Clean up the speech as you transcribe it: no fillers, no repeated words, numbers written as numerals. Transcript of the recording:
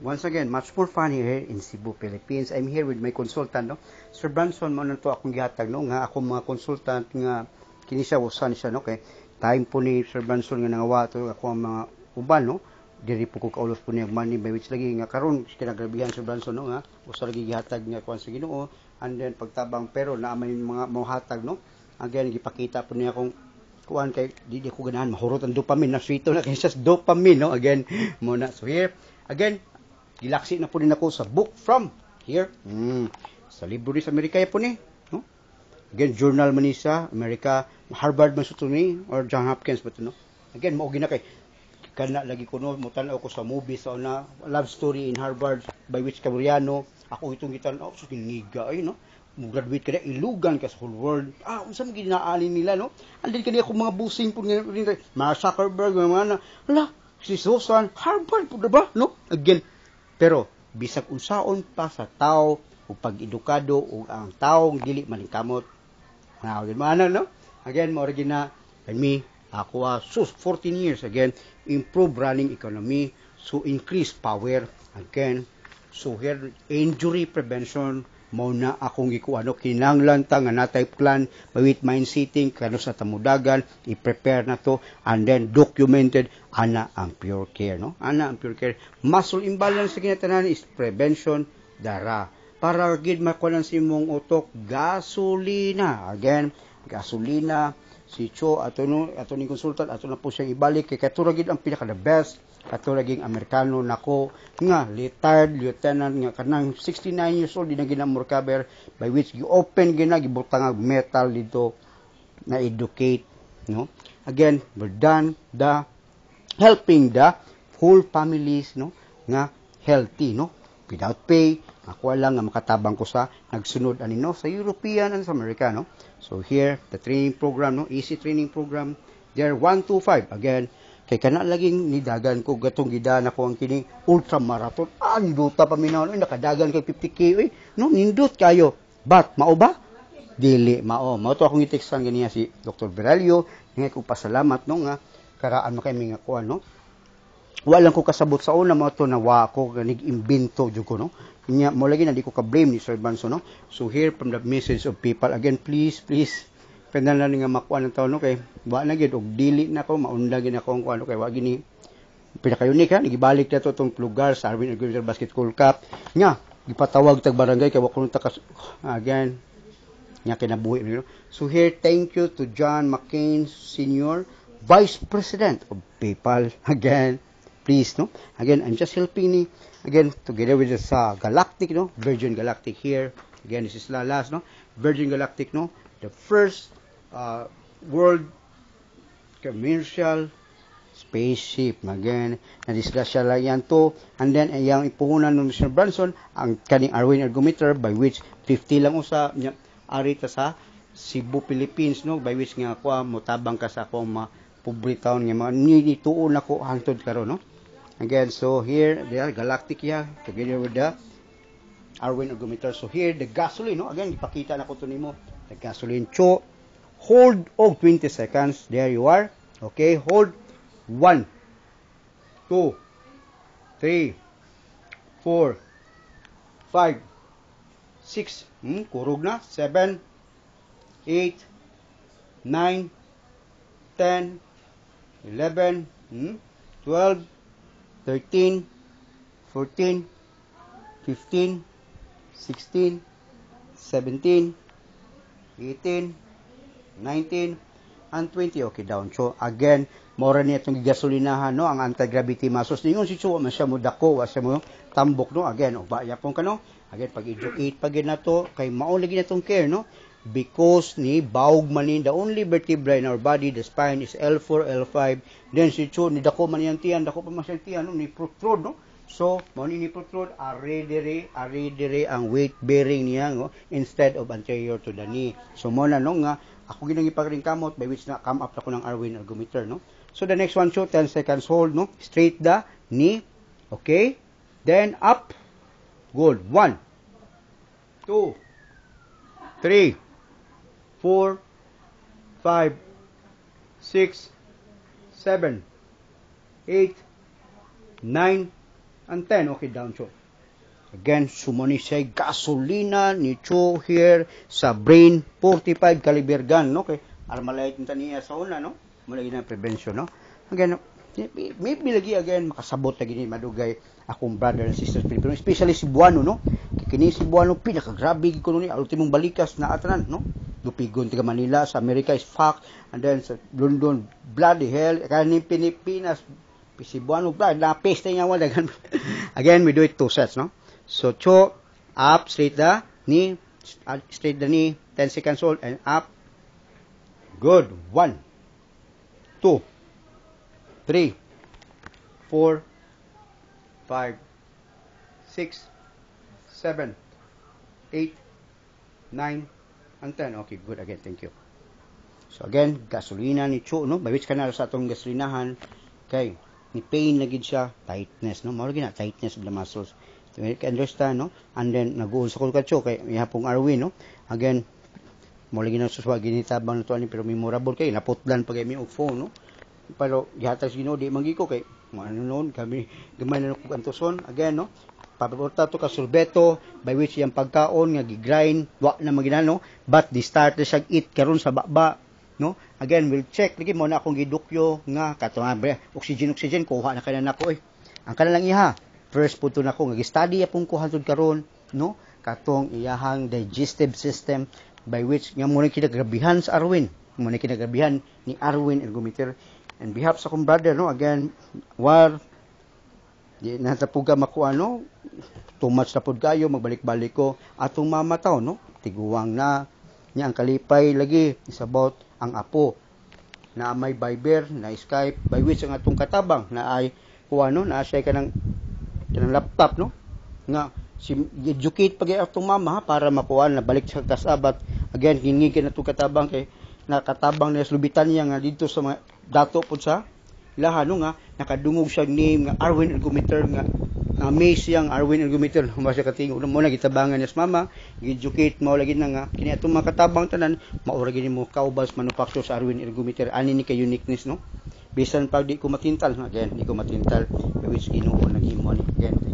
once again, much more fun here in Cebu, Philippines. I'm here with my consultant, no? Sir Branson, mo na to akong gihatag, no? Nga ako mga consultant nga kini siya usan siya, no? Kay time po ni Sir Branson nga nangawa to ako ang mga uban, no? Diri po ko kaulos po niya money by which lagi nga karon kinagrabihan Sir Branson, no? Nga usa lagi gihatag nga kuan sa Ginoo, and then pagtabang pero na may mga mohatag, no? Again gipakita po niya kung kuan kay di ko ganahan mahurot ang dopamine na sweeto na kaysa dopamine, no? Again muna, so here again gilaksi na po din ako sa book from here sa libro ni sa Amerika po ni, no? Again journal man ni sa Amerika, Harvard man suto ni or John Hopkins but no, again mao gina kay kana lagi ko no mutan ako sa movie sa una love story in Harvard by which Cambriano ako itong gitan-aw so giniga ay no graduate ka na, ilugan ka sa whole world. Unsa man ginaalin nila, no? Andin ka niya kung mga busing po nga, Mark Zuckerberg, mga si Susan, Harvard po, diba? No? Again, pero, bisag unsaon pa sa tao, o pag-edukado, o ang taong dili maningkamot. No? Again, mo rin na, me, ako, 14 years, again, improve running economy, so increase power, again, so here, injury prevention, mao na akong gikuano kinahanglan ta nga natay plan with mind setting kano sa tamudagan i-prepare na to and then documented ana ang pure care, no? Ana ang pure care. Muscle imbalance sa kinatanan is prevention dara para gid makuan sa imong utok gasolina. Again gasolina si Cho ato ni consultant ato na po siya ibalik kay katura gid ang pinaka the best ato laging Amerikano nako nga retired lieutenant nga kanang 69 years old di na ginamor cover by which you open gina gibutang metal dito na educate, no? Again we're done the helping the whole families, no, nga healthy, no, without pay ako lang nga makatabang ko sa nagsunod ani, no, sa European and sa Americano. So here the training program, no, easy training program there 1 to 5 again kay kana laging nidagan ko gatong gidan ako ang kini ultra marathon duta pa minaw nakadagan kay 50k no nindot kayo but mao ba dili mao to akong i-textan ganiya si Dr. Beralio nga ko pasalamat, no, nga karaan mo kay mga kuan, no, walang ko kasabot sa una mo to na wa ko ganig imbento jud ko, no, nya mo lagi na di ko ka blame ni Sir Banso, no. So here from the message of people again, please penalan nga makuha ng tao, no, kay wa na gid og dili na ko maundagin ako ang kuan kay wa gini pinaka-unique ha nagibalik na to tong lugar sa Arvin Agricultural Basketball Cup nga gipatawag tag barangay kay wa ko again nya kinabuhi, no? So here thank you to John McCain Sr., Vice President of PayPal again, please, no, again I'm just helping ni again together with this Galactic, no, Virgin Galactic here again, this is last, no, Virgin Galactic, no, the first world commercial spaceship again na-disgrasya lang yan to and then yung ipuhunan ng Mr. Branson ang kaning Arwin ergometer by which 50 lang usa arita sa Cebu, Philippines, no, by which nga ako motabang ka sa akong mga pobre town nga mga nituon ako hangtod karon, no, again. So here they are Galactic together with the Arwin ergometer. So here the gasoline, no, again ipakita na ko to nimo the gasoline. Cho hold og 20 seconds. There you are. Okay, hold 1 2 3 4 5 6 kurog na 7 8 9 10 11 12 13 14 15 16 17 18 19 and 20. Okay, down. So again, mora niya itong gasolinahan, no, ang anti-gravity muscles. Ningon si Chuo, man siya mo dako, siya mo tambok, no, again, o ba, yapon ka, no, again, pag-educate pag na to, kay maulagi na itong care, no, because ni baog manin, the only vertebra in our body, the spine is L4, L5, then si Chuo, ni dako man yung tiyan, dako pa man siyang tiyan, no, ni protrude, no, so, mo ni protrude, aridere ang weight bearing niya, no, instead of anterior to the knee. So, mo na, no, nga, ako ginang ipagring kamot by which na come up na ko ng Arwin ergometer, no. So the next one, show 10 seconds hold, no, straight the knee, okay, then up, good, 1 2 3 4 5 6 7 8 9 and 10. Okay, down, Cho. Again, sumani siya gasolina ni Cho here sa Brain 45 caliber gun, no? Okay, armalite nita niya sa una, no? Mula gina prevention, no? Again, maybe lagi again makasabot lagi ni madugay akong brother and sisters Pilipino, especially si Buano, no? Kini si Buano pinakagrabe ko ni ultimong balikas na atanan, no? Dupigon taga Manila, sa America is fact, and then sa London, bloody hell, kanin Pilipinas, si Buano, na paste niya wala. Again, we do it 2 sets, no? So, Cho, up, straight the knee, 10 seconds hold, and up. Good. 1, 2, 3, 4, 5, 6, 7, 8, 9, and 10. Okay, good. Again, thank you. So, again, gasolina ni Cho, no? Bawits ka na sa atong gasolinahan. Okay. Ni pain na gid siya, tightness, no? Mao gina tightness of the muscles. So, you can understand, no? And then, nag-uul sa kulkatso, kay ihapong Arwin, no? Again, mo lagi na suswa, ginitabang na to, pero memorable kay, naputlan pag mi og phone, no? Pero, gihatag Ginoo, di manggiko, kay, ano noon, kami, gamay na antuson, again, no? Papaporta to ka sorbeto, by which yung pagkaon, nga gigrind, wa na maginano, but di start na siya eat, karon sa baba, no? Again, we'll check, lagi mo na akong gidukyo, nga, katong, oxygen, kuha na kanan ako, ang kanalang iha, first po ito na ako, nag-study apong kuhatod karon, no? Katong iyahang digestive system by which nga muna kinagrabihan sa Arwin. Muna kinagrabihan ni Arwin Ergometer. And behalf sa akong brother, no? Again, war, di natapuga makuha, no? Too much na pod kayo, magbalik-balik ko. Atong mamataw, no? Tiguwang na. Niya ang kalipay lagi. Is about ang apo. Na may Viber, na Skype, by which ang atong katabang na ay kuha, no? Na siya ka ng laptop, no? Nga, si educate pag atong mama, ha, para makuha na balik sa kasabat. Again, hingigin na itong katabang kay nakatabang na slubitan niya nga dito sa mga dato po sa ilahan, no? Nga, nakadungog siya name nga Arwin Ergometer, nga amaze siyang Arwin Ergometer. Humasya katingog mo na gitabangan niya sa mama, educate mo lagi na nga, kini atong mga katabang tanan, maura gini mo kaubas manufacture sa Arwin Ergometer, ani ni kay uniqueness, no? Bisan pag di ko matintal, again, di ko matintal, which Ginoo nag-imo ni. Again,